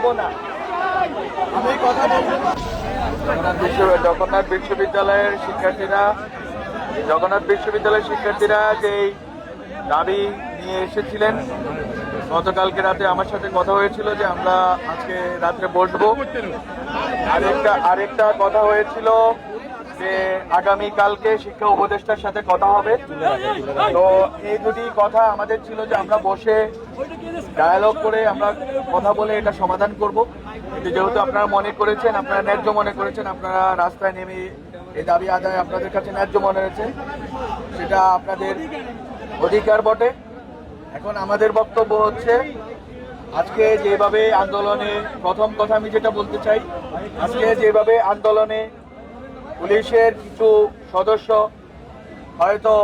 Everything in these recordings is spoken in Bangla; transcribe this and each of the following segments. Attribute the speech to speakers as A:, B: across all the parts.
A: বলবো না, আমি কথা বলবো না। জগন্নাথ বিশ্ববিদ্যালয়ের শিক্ষার্থীরা যেই দাবি নিয়ে এসেছিলেন, গতকালকে রাতে আমার সাথে কথা হয়েছিল যে আমরা আজকে রাত্রে বসবো। আরেকটা কথা হয়েছিল যে আগামীকালকে শিক্ষা উপদেষ্টার সাথে কথা হবে। তো এই দুটি কথা আমাদের ছিল যে আমরা বসে ডায়ালগ করে আমরা কথা বলে এটা সমাধান করব। কিন্তু যেহেতু আপনারা মনে করেছেন, আপনারা ন্যায্য মনে করেছেন, আপনারা রাস্তায় নেমে এই দাবি আদায় আপনাদের কাছে ন্যায্য মনে হয়েছে, সেটা আপনাদের অধিকার বটে। এখন আমাদের বক্তব্য হচ্ছে, আজকে যেভাবে আন্দোলনে, প্রথম কথা আমি যেটা বলতে চাই, আজকে যেভাবে আন্দোলনে পুলিশের কিছু সদস্য হয়তো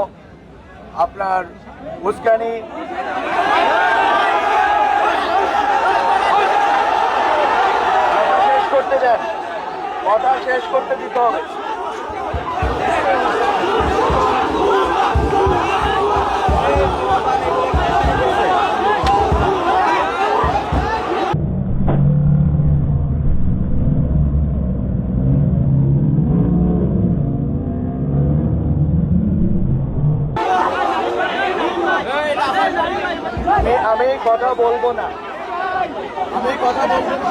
A: আপনার উস্কানি শেষ করতে দেন, কথা শেষ করতে দিতে হবে। আমি কথা বলবো না, আমি কথা বলবো না।